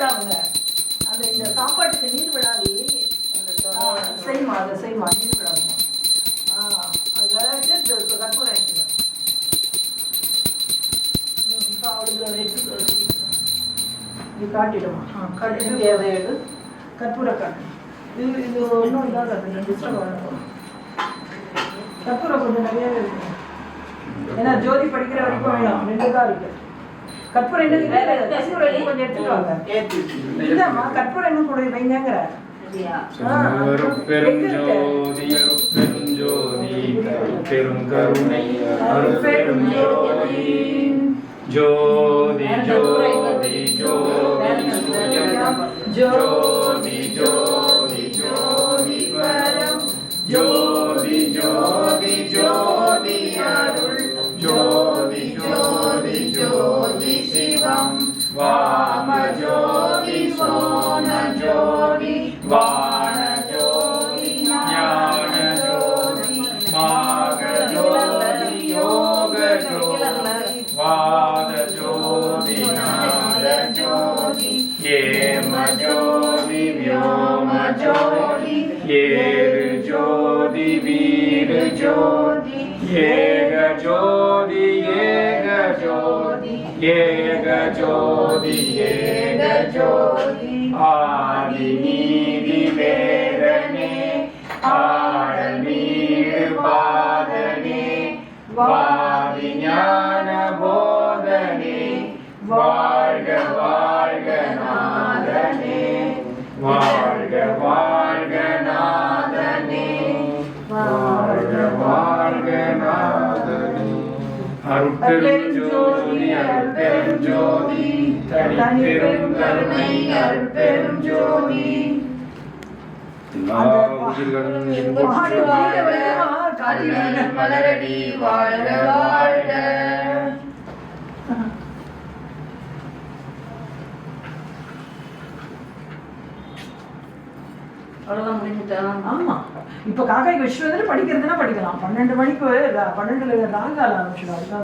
விடாதுங்க. அந்த இந்த சாப்பாட்டுக்கு நீர் விடாது. செய்யுமா அதை செய்யுமா, நீர் விடாதுமா. அது விளையாட்டு கற்பூரம் எடுத்துங்க. இப்போ அவளுக்கு எடுத்து இது காட்டிடுமா. காட்டிட்டு அதை எடு, கற்பூரம் காட்டு. இது ஒன்றும் இல்லாத டிஸ்டர்ப் ஆகணும். கற்பூரம் கொஞ்சம் நிறையவே இருக்கு. ஏன்னா ஜோதி படிக்கிற வரைக்கும் வேணும், 2 தான் இருக்கு. கற்பூரம் இன்னும் கற்பூரம் கொஞ்சம் எடுத்துட்டு வாங்க. இல்லம்மா கற்பூரம் இன்னும் கூட வைங்கிற ஜோதி ஜோதி ஜோதி ஜோதி ஜோதி ஜோதி பரம் ஜோதி ஜோதி ஜோதி அருள் ஜோதி ஜோதி ஜோதி சிவம் வாம ஜோதி சோன ஜோதி வாண ஜோதி ஞான ஜோதி மாக ஜோதி யோக ஜோதி வாத ஜோதி நாத ஜோதி ஏம ஜோதி व्योम ஜோதி ஏரு ஜோதி வீரு ஜோதி ஏக ஜோதி ஏக ஜோதி ஏக ஜோதி ஏக ஜோதி ஆதி நீதி வேதனே ஆடல் நீடு பாதனே வாதி ஞான போதனே வாழ்க வாழ்க நாதனே வாழ்க வாழ்க நாதனே வாழ்க வாழ்க நாதனே அருட்பெரும் ஜோதி அருட்பெரும் ஜோதி தனிப்பெரும் கருணை அருட்பெரும் ஜோதி மலரடி வாழ்க வாழ்க. அவ்வளோதான் முடிஞ்சுட்டா. ஆமாம், இப்போ காக்காய்க்கு விஸ்வத்தில் படிக்கிறதுனா படிக்கலாம். 12 மணிக்கு 12 ராங்கால ஆரம்பிச்சிடும்.